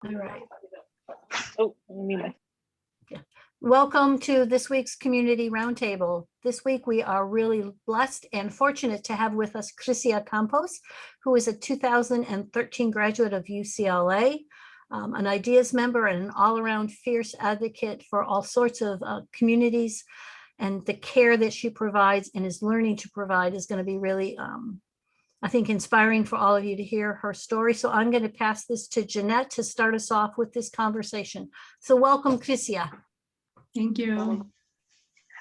All right. Oh, let me. Welcome to this week's Community Roundtable. This week we are really blessed and fortunate to have with us Kryssia Campos, who is a 2013 graduate of UCLA, an ideas member and an all-around fierce advocate for all sorts of communities, and the care that she provides and is learning to provide is going to be really, I think, inspiring for all of you to hear her story. So I'm going to pass this to Jeanette to start us off with this conversation. So welcome, Kryssia. Thank you.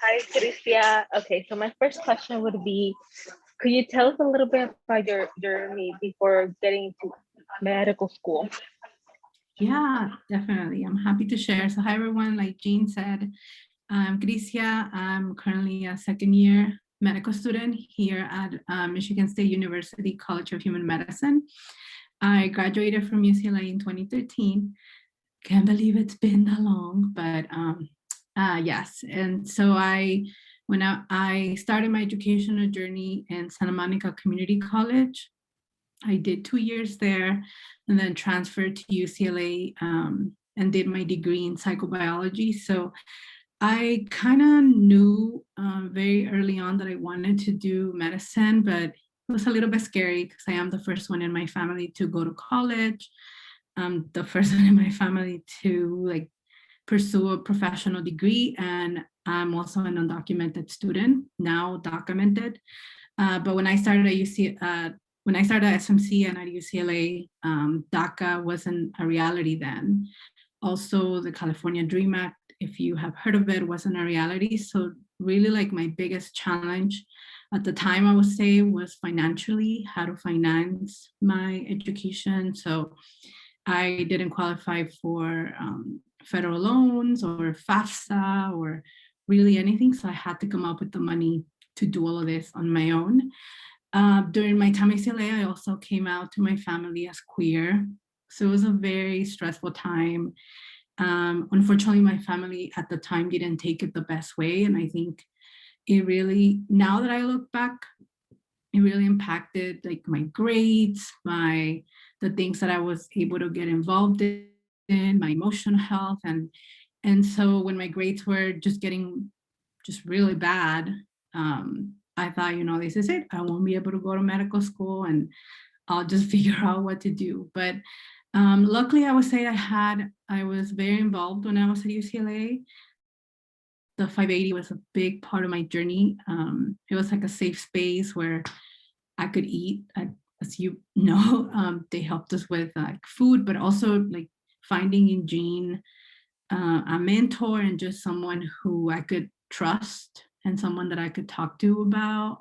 Hi, Kryssia. Okay, so my first question would be, could you tell us a little bit about your journey before getting to medical school? Yeah, definitely. I'm happy to share. So hi, everyone. Like Jean said, I'm Kryssia. I'm currently a second-year medical student here at Michigan State University College of Human Medicine. I graduated from UCLA in 2013. Can't believe it's been that long, but yes. And so when I started my educational journey in Santa Monica Community College, I did 2 years there and then transferred to UCLA and did my degree in psychobiology. So I kind of knew very early on that I wanted to do medicine, but it was a little bit scary because I am the first one in my family to go to college. The first one in my family to pursue a professional degree, and I'm also an undocumented student, now documented. But when I started at SMC and at UCLA, DACA wasn't a reality then. Also, the California Dream Act, if you have heard of it, wasn't a reality. So really my biggest challenge at the time, I would say, was financially, how to finance my education. So I didn't qualify for federal loans or FAFSA or really anything. So I had to come up with the money to do all of this on my own. During my time at UCLA, I also came out to my family as queer. So it was a very stressful time. Unfortunately, my family at the time didn't take it the best way. And I think it really, now that I look back, it really impacted my grades, the things that I was able to get involved in, my emotional health. And so when my grades were just getting really bad, I thought, this is it. I won't be able to go to medical school and I'll just figure out what to do. But luckily, I would say I was very involved when I was at UCLA. The 580 was a big part of my journey. It was a safe space where I could eat. As you know, they helped us with food, but also finding in Jean a mentor and just someone who I could trust and someone that I could talk to about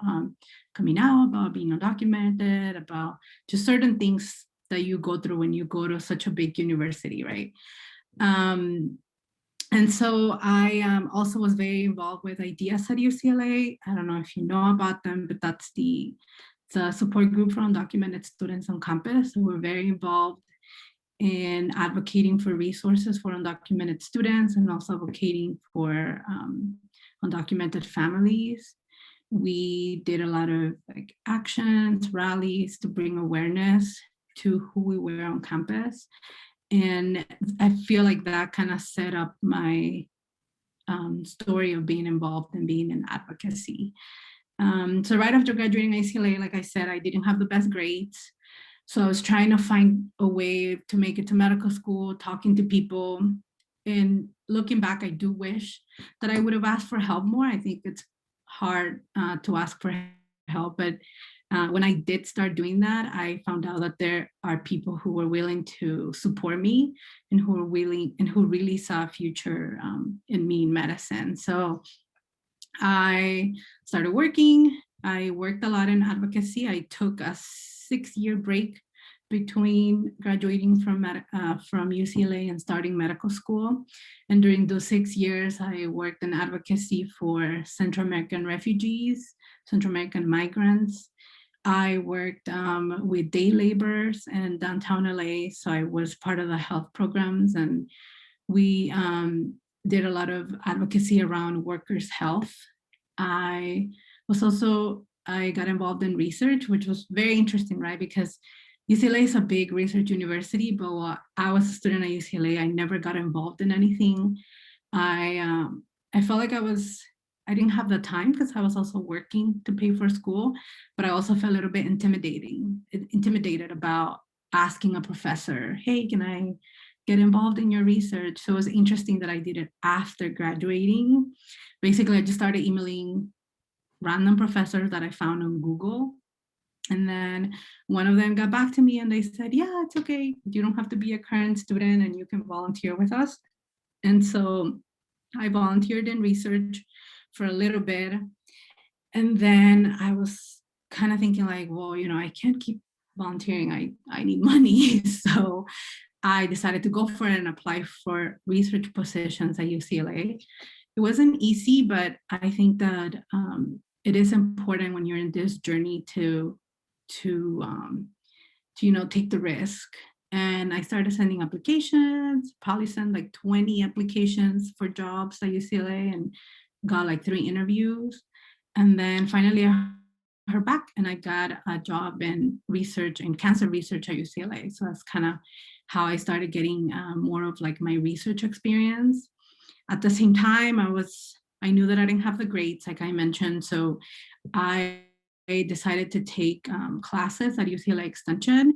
coming out, about being undocumented, about just certain things that you go through when you go to such a big university, right? And so I also was very involved with Ideas at UCLA. I don't know if you know about them, but that's the support group for undocumented students on campus. So we're very involved in advocating for resources for undocumented students and also advocating for undocumented families. We did a lot of actions, rallies to bring awareness to who we were on campus. And I feel that kind of set up my story of being involved and being in advocacy. So right after graduating UCLA, like I said, I didn't have the best grades. So I was trying to find a way to make it to medical school, talking to people. And looking back, I do wish that I would have asked for help more. I think it's hard to ask for help, but when I did start doing that, I found out that there are people who were willing to support me and who really saw a future in me in medicine. So I started working. I worked a lot in advocacy. I took a 6-year break between graduating from UCLA and starting medical school. And during those 6 years, I worked in advocacy for Central American refugees, Central American migrants. I worked with day laborers in downtown LA. So I was part of the health programs, and we did a lot of advocacy around workers' health. I got involved in research, which was very interesting, right? Because UCLA is a big research university, but while I was a student at UCLA, I never got involved in anything. I felt like I didn't have the time because I was also working to pay for school, but I also felt a little bit intimidated about asking a professor, hey, can I get involved in your research? So it was interesting that I did it after graduating. Basically, I just started emailing random professors that I found on Google. And then one of them got back to me and they said, yeah, it's okay. You don't have to be a current student and you can volunteer with us. And so I volunteered in research for a little bit. And then I was kind of thinking like, well, I can't keep volunteering. I need money. So I decided to go for it and apply for research positions at UCLA. It wasn't easy, but I think that it is important when you're in this journey to take the risk. And I started sending applications, probably sent like 20 applications for jobs at UCLA and got like 3 interviews. And then finally I heard back and I got a job in cancer research at UCLA. So that's kind of how I started getting more of like my research experience. At the same time, I knew that I didn't have the grades, like I mentioned. So I decided to take classes at UCLA Extension.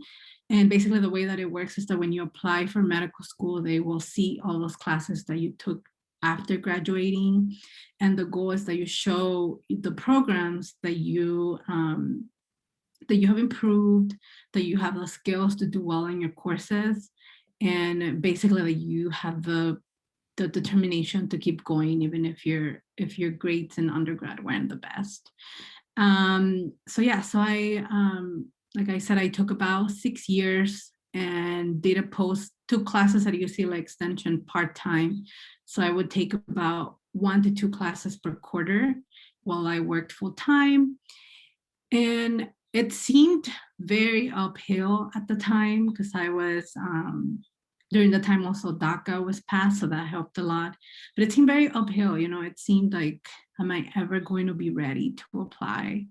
And basically the way that it works is that when you apply for medical school, they will see all those classes that you took after graduating. And the goal is that you show the programs that you have improved, that you have the skills to do well in your courses, and basically that you have the determination to keep going, even if your grades in undergrad weren't the best. So I, like I said, I took about 6 years and did two classes at UCLA Extension part-time. So I would take about 1 to 2 classes per quarter while I worked full-time. And it seemed very uphill at the time because I was, during the time also DACA was passed, so that helped a lot. But it seemed very uphill, it seemed like, am I ever going to be ready to apply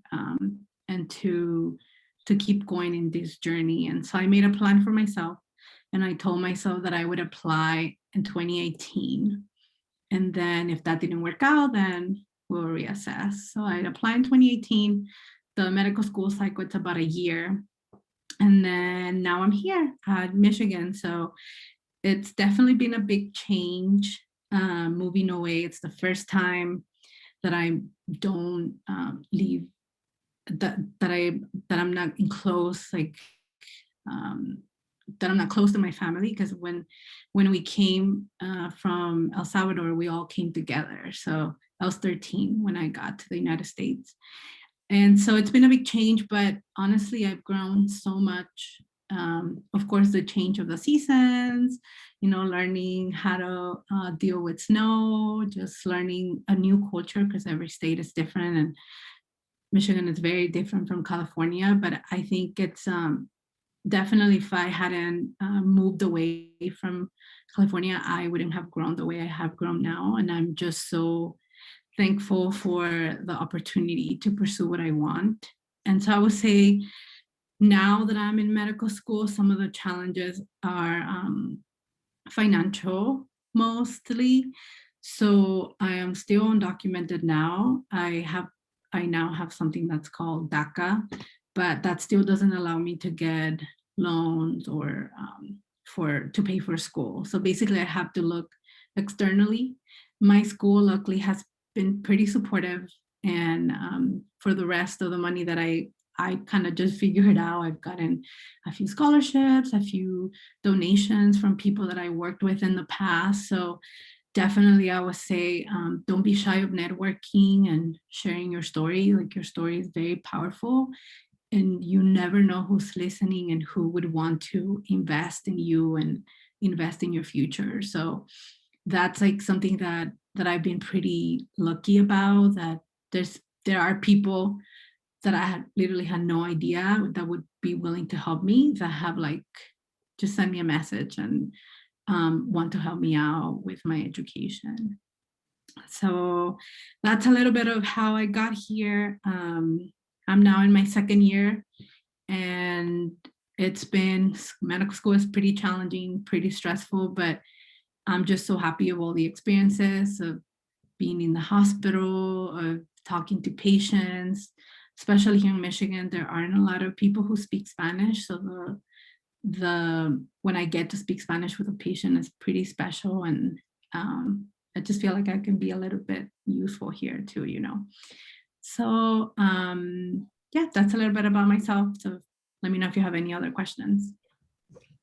and to keep going in this journey? And so I made a plan for myself and I told myself that I would apply in 2018. And then if that didn't work out, then we'll reassess. So I applied in 2018. The medical school cycle, it's about a year. And then now I'm here at Michigan. So it's definitely been a big change moving away. It's the first time that I don't leave, that I'm not in close, like that I'm not close to my family, because when we came from El Salvador, we all came together. So I was 13 when I got to the United States. And so it's been a big change, but honestly, I've grown so much. Of course, the change of the seasons, learning how to deal with snow, just learning a new culture, because every state is different. And Michigan is very different from California, but I think it's definitely, if I hadn't moved away from California, I wouldn't have grown the way I have grown now. And I'm just so thankful for the opportunity to pursue what I want. And so I would say now that I'm in medical school, some of the challenges are financial mostly. So I am still undocumented now. I now have something that's called DACA, but that still doesn't allow me to get loans or to pay for school. So basically I have to look externally. My school luckily has been pretty supportive, and for the rest of the money that I kind of just figured out, I've gotten a few scholarships, a few donations from people that I worked with in the past. So definitely I would say don't be shy of networking and sharing your story. Like, your story is very powerful, and you never know who's listening and who would want to invest in you and invest in your future. So that's like something that I've been pretty lucky about, that there are people that I literally had no idea that would be willing to help me, that have like just sent me a message and want to help me out with my education. So that's a little bit of how I got here. I'm now in my second year, and medical school is pretty challenging, pretty stressful, but I'm just so happy of all the experiences of being in the hospital, of talking to patients, especially here in Michigan. There aren't a lot of people who speak Spanish. So when I get to speak Spanish with a patient is pretty special. And I just feel like I can be a little bit useful here too, you know. So yeah, that's a little bit about myself. So let me know if you have any other questions.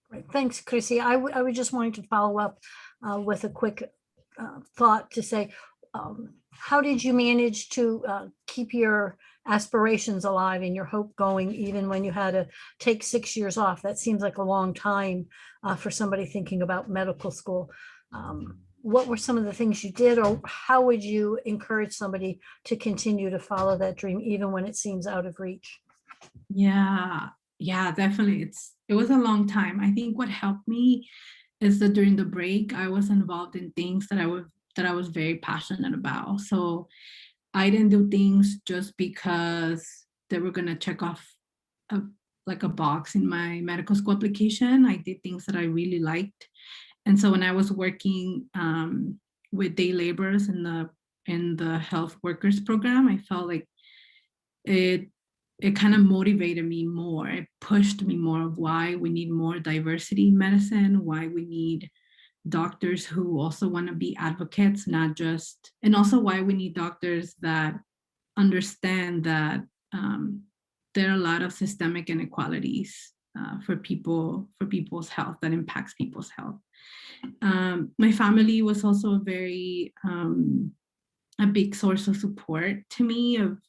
Great. Thanks, Kryssia. I would just wanted to follow up with a quick thought to say, how did you manage to keep your aspirations alive and your hope going, even when you had to take 6 years off? That seems like a long time for somebody thinking about medical school. What were some of the things you did, or how would you encourage somebody to continue to follow that dream, even when it seems out of reach? Yeah, definitely. It was a long time. I think what helped me is that during the break, I was involved in things that I was very passionate about. So I didn't do things just because they were gonna check off like a box in my medical school application. I did things that I really liked. And so when I was working with day laborers in the health workers program, I felt like it kind of motivated me more. It pushed me more of why we need more diversity in medicine, why we need doctors who also want to be advocates, not just, and also why we need doctors that understand that there are a lot of systemic inequalities for people's health, that impacts people's health. My family was also a big source of support to me of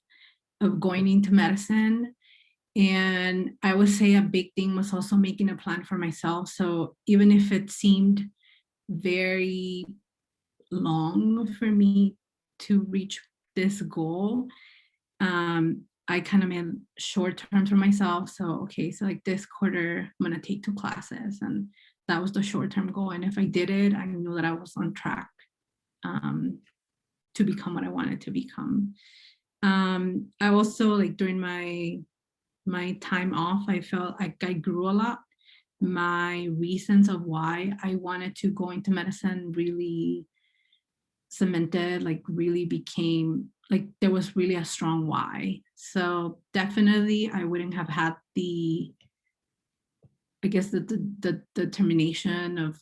going into medicine. And I would say a big thing was also making a plan for myself. So even if it seemed very long for me to reach this goal, I kind of made short term for myself. So, okay, so like this quarter, I'm going to take 2 classes. And that was the short term goal. And if I did it, I knew that I was on track to become what I wanted to become. I also, like during my time off, I felt like I grew a lot. My reasons of why I wanted to go into medicine really cemented, like really became, like there was really a strong why. So definitely I wouldn't have had the determination of,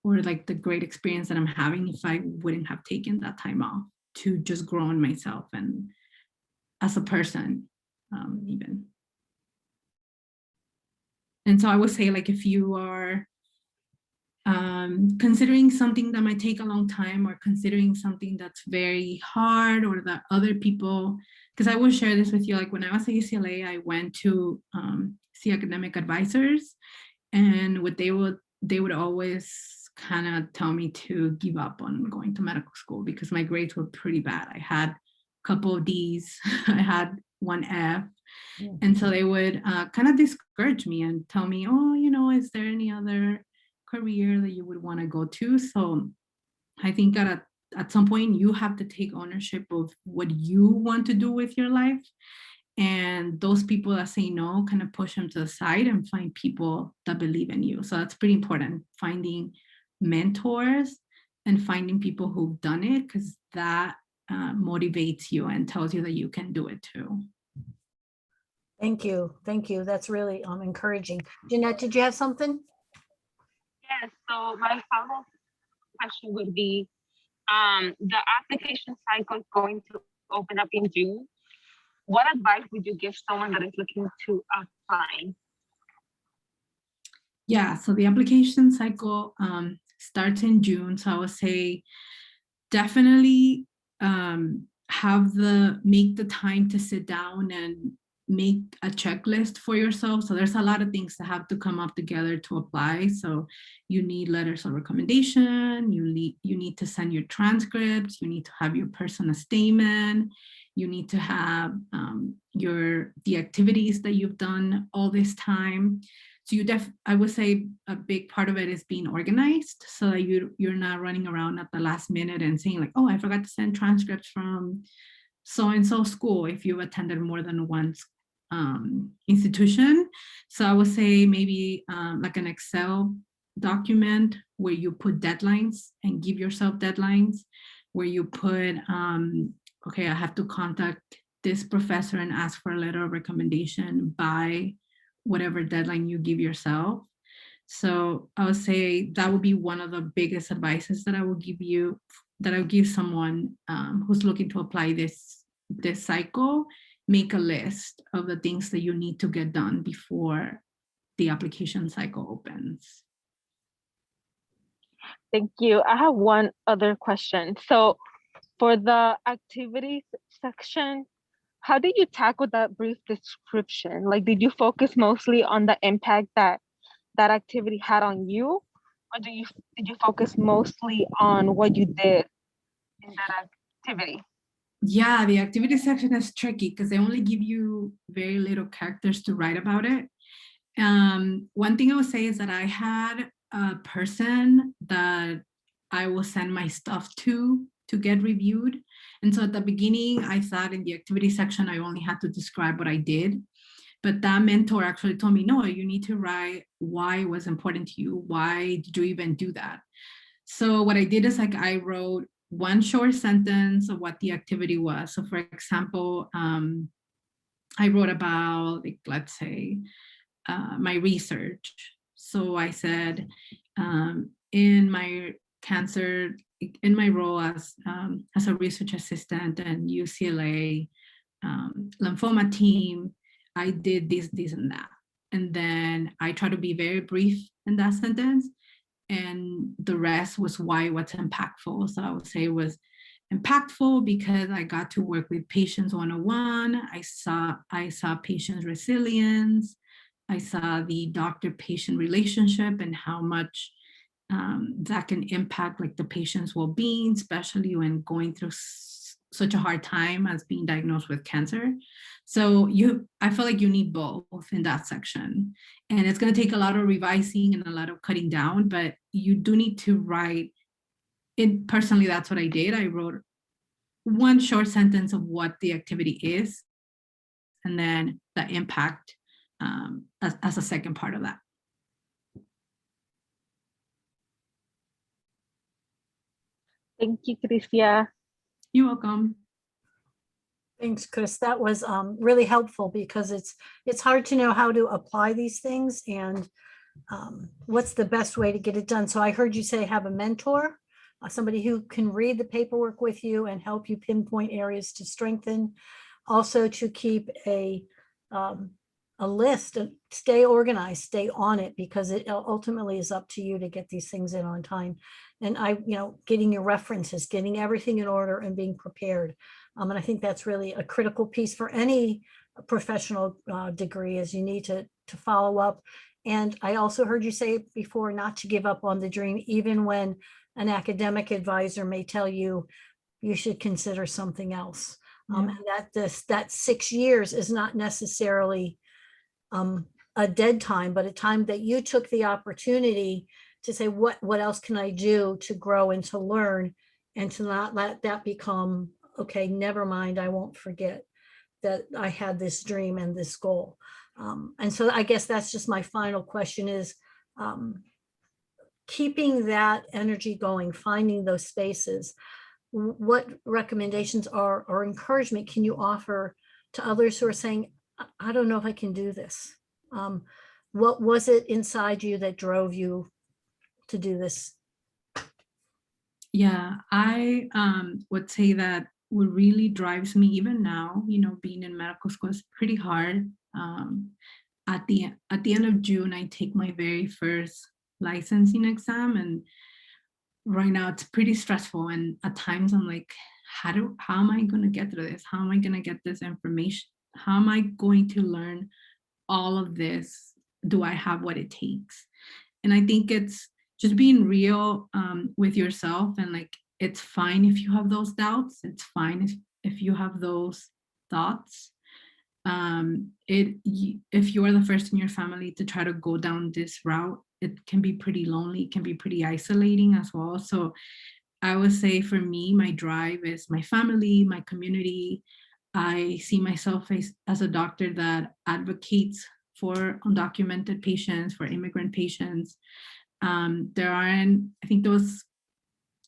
or like the great experience that I'm having if I wouldn't have taken that time off to just grow on myself and as a person, even. And so I would say, like, if you are considering something that might take a long time, or considering something that's very hard, or that other people, because I will share this with you, like when I was at UCLA, I went to see academic advisors, and what they would always kind of tell me to give up on going to medical school because my grades were pretty bad. I had a couple of D's, I had 1 F. And so they would kind of discourage me and tell me, oh, you know, is there any other career that you would want to go to? So I think that at some point you have to take ownership of what you want to do with your life. And those people that say no, kind of push them to the side and find people that believe in you. So that's pretty important, finding mentors and finding people who've done it, because that motivates you and tells you that you can do it too. Thank you. Thank you. That's really encouraging. Jeanette, did you have something? Yes, so my follow-up question would be, the application cycle is going to open up in June. What advice would you give someone that is looking to apply? Yeah, so the application cycle starts in June. So I would say definitely make the time to sit down and make a checklist for yourself. So there's a lot of things that have to come up together to apply. So you need letters of recommendation, you need to send your transcripts, you need to have your personal statement, you need to have the activities that you've done all this time. So I would say a big part of it is being organized, so that you're not running around at the last minute and saying like, oh, I forgot to send transcripts from so-and-so school if you've attended more than one institution. So I would say maybe like an Excel document where you put deadlines and give yourself deadlines, where you put, okay, I have to contact this professor and ask for a letter of recommendation by whatever deadline you give yourself. So I would say that would be one of the biggest advices that I will give you, that I would give someone who's looking to apply this cycle. Make a list of the things that you need to get done before the application cycle opens. Thank you. I have one other question. So for the activities section, how did you tackle that brief description? Like, did you focus mostly on the impact that that activity had on you? Or did you focus mostly on what you did in that activity? Yeah, the activity section is tricky because they only give you very little characters to write about it. One thing I would say is that I had a person that I will send my stuff to get reviewed. And so at the beginning, I thought in the activity section, I only had to describe what I did. But that mentor actually told me, no, you need to write why it was important to you. Why did you even do that? So what I did is like I wrote one short sentence of what the activity was. So for example, I wrote about, like, let's say, my research. So I said, in my cancer, in my role as a research assistant and UCLA lymphoma team, I did this, and that. And then I try to be very brief in that sentence. And the rest was why what's impactful. So I would say it was impactful because I got to work with patients one-on-one. I saw patients' resilience. I saw the doctor-patient relationship and how much that can impact like the patient's well-being, especially when going through such a hard time as being diagnosed with cancer. So I feel like you need both in that section. And it's going to take a lot of revising and a lot of cutting down, but you do need to write it. Personally, that's what I did. I wrote one short sentence of what the activity is, and then the impact as a second part of that. Thank you, Kryssia. You're welcome. Thanks, Chris. That was really helpful because it's hard to know how to apply these things and what's the best way to get it done. So I heard you say have a mentor, somebody who can read the paperwork with you and help you pinpoint areas to strengthen. Also to keep a list, stay organized, stay on it, because it ultimately is up to you to get these things in on time. And getting your references, getting everything in order and being prepared. And I think that's really a critical piece for any professional degree, is you need to follow up. And I also heard you say before not to give up on the dream, even when an academic advisor may tell you you should consider something else. And that 6 years is not necessarily a dead time, but a time that you took the opportunity to say, what else can I do to grow and to learn, and to not let that become, okay, never mind, I won't forget that I had this dream and this goal. And so I guess that's just my final question is, keeping that energy going, finding those spaces. What recommendations or encouragement can you offer to others who are saying, I don't know if I can do this? What was it inside you that drove you to do this? Yeah, I would say that what really drives me even now, being in medical school is pretty hard. At the end of June, I take my very first licensing exam, and right now it's pretty stressful. And at times I'm like, how am I going to get through this? How am I going to get this information? How am I going to learn all of this? Do I have what it takes? And I think it's just being real with yourself, and like, it's fine if you have those doubts. It's fine if you have those thoughts. If you are the first in your family to try to go down this route, it can be pretty lonely, it can be pretty isolating as well. So I would say for me, my drive is my family, my community. I see myself as a doctor that advocates for undocumented patients, for immigrant patients. There aren't, I think there was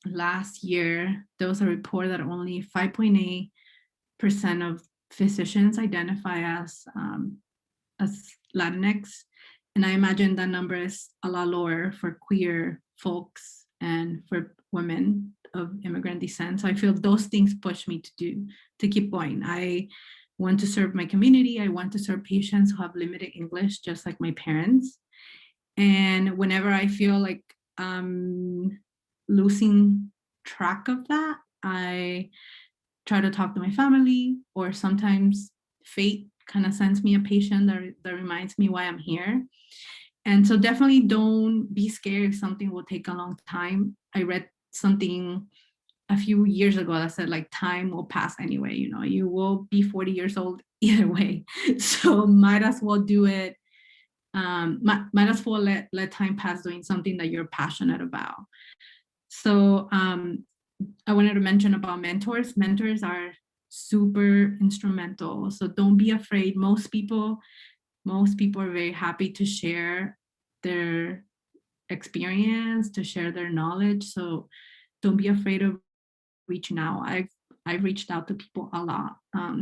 last year, there was a report that only 5.8% of physicians identify as Latinx. And I imagine that number is a lot lower for queer folks and for women of immigrant descent. So I feel those things push me to keep going. I want to serve my community. I want to serve patients who have limited English, just like my parents. And whenever I feel like I'm losing track of that, I try to talk to my family, or sometimes fate kind of sends me a patient that reminds me why I'm here. And so definitely don't be scared if something will take a long time. I read something a few years ago that said like time will pass anyway, you know, you will be 40 years old either way. So might as well do it. Might as well let time pass doing something that you're passionate about. So I wanted to mention about mentors. Mentors are super instrumental. So don't be afraid. Most people are very happy to share their experience, to share their knowledge. So don't be afraid of reaching out. I've reached out to people a lot,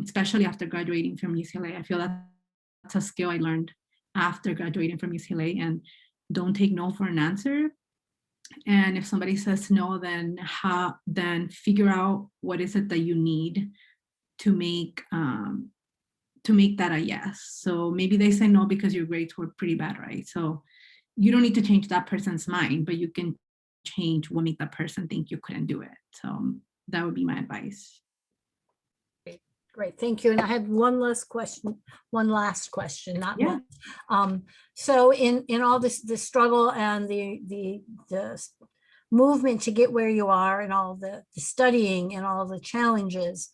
especially after graduating from UCLA. I feel that's a skill I learned after graduating from UCLA, and don't take no for an answer. And if somebody says no, then figure out what is it that you need to make that a yes. So maybe they say no because your grades were pretty bad, right? So you don't need to change that person's mind, but you can change what make that person think you couldn't do it. So that would be my advice. Great, thank you. And I had one last question, not Yeah. one. So in all this struggle and the movement to get where you are, and all the studying and all the challenges,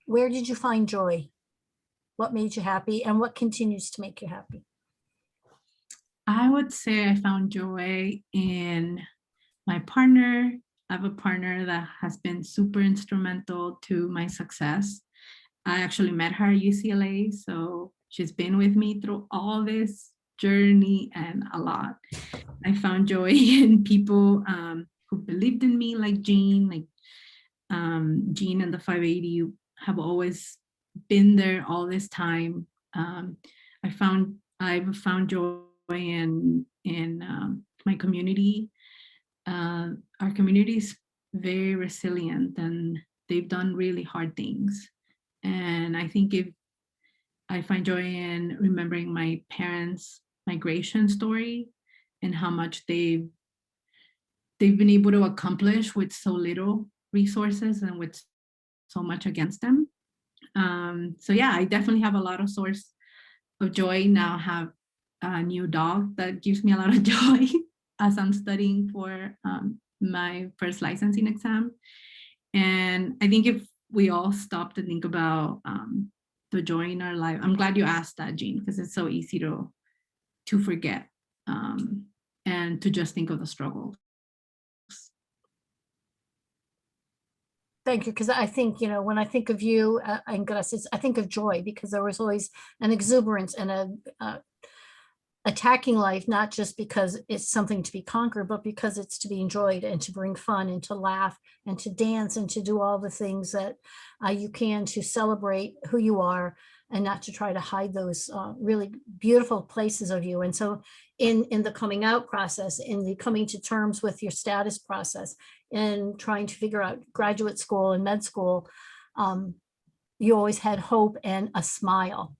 where did you find joy? What made you happy, and what continues to make you happy? I would say I found joy in my partner. I have a partner that has been super instrumental to my success. I actually met her at UCLA, so she's been with me through all this journey and a lot. I found joy in people who believed in me, like Jean, Jean and the 580 have always been there all this time. I've found joy in my community. Our community is very resilient, and they've done really hard things. And I think if I find joy in remembering my parents' migration story and how much they've been able to accomplish with so little resources and with so much against them. So yeah, I definitely have a lot of source of joy. Now I have a new dog that gives me a lot of joy as I'm studying for my first licensing exam. And I think if we all stop to think about the joy in our life, I'm glad you asked that, Jean, because it's so easy to forget and to just think of the struggle. Thank you, because I think, when I think of you and Gracias, I think of joy, because there was always an exuberance and a attacking life, not just because it's something to be conquered, but because it's to be enjoyed and to bring fun and to laugh and to dance and to do all the things that you can to celebrate who you are, and not to try to hide those really beautiful places of you. And so in the coming out process, in the coming to terms with your status process, and trying to figure out graduate school and med school, you always had hope and a smile.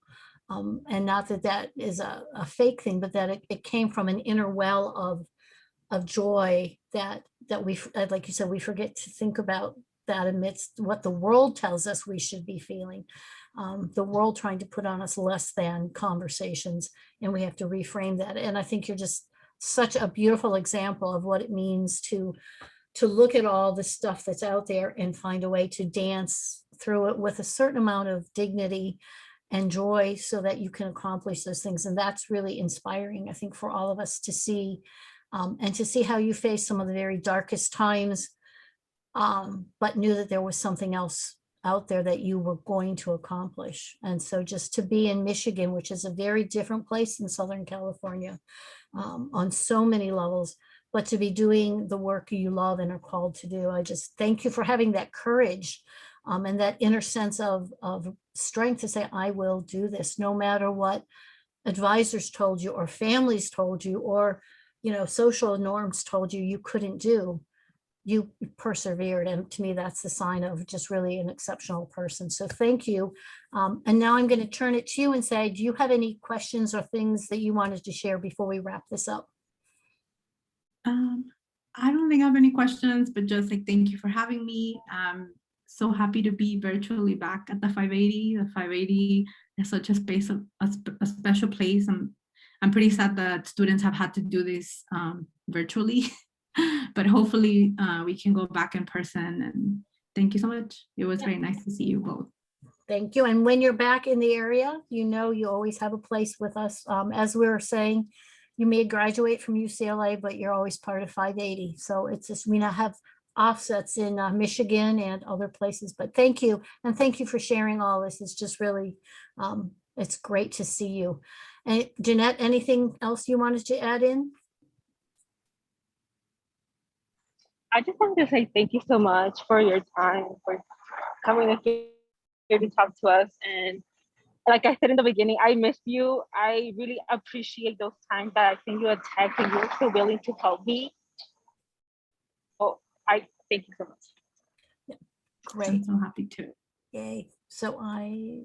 And not that that is a fake thing, but that it came from an inner well of joy that we, like you said, we forget to think about that amidst what the world tells us we should be feeling. The world trying to put on us less than conversations, and we have to reframe that. And I think you're just such a beautiful example of what it means to look at all the stuff that's out there and find a way to dance through it with a certain amount of dignity and joy, so that you can accomplish those things. And that's really inspiring, I think, for all of us to see, and to see how you faced some of the very darkest times, but knew that there was something else out there that you were going to accomplish. And so just to be in Michigan, which is a very different place than Southern California, on so many levels, but to be doing the work you love and are called to do. I just thank you for having that courage and that inner sense of strength to say, I will do this, no matter what advisors told you or families told you, or, you know, social norms told you you couldn't do. You persevered. And to me, that's the sign of just really an exceptional person. So thank you. And now I'm going to turn it to you and say, do you have any questions or things that you wanted to share before we wrap this up? I don't think I have any questions, but just like, thank you for having me. So happy to be virtually back at the 580. The 580 is such a space of a special place. I'm pretty sad that students have had to do this virtually, but hopefully we can go back in person. And thank you so much. It was very nice to see you both. Thank you. And when you're back in the area, you know, you always have a place with us. As we were saying, you may graduate from UCLA, but you're always part of 580. So it's just, we now have offsets in Michigan and other places, but thank you. And thank you for sharing all this. It's just really, it's great to see you. And Jeanette, anything else you wanted to add in? I just wanted to say thank you so much for your time, for coming here to talk to us. And like I said in the beginning, I missed you. I really appreciate those times that I sent you a text and you were so willing to help me. So I thank you so much. Great. I'm so happy to. Yay. So I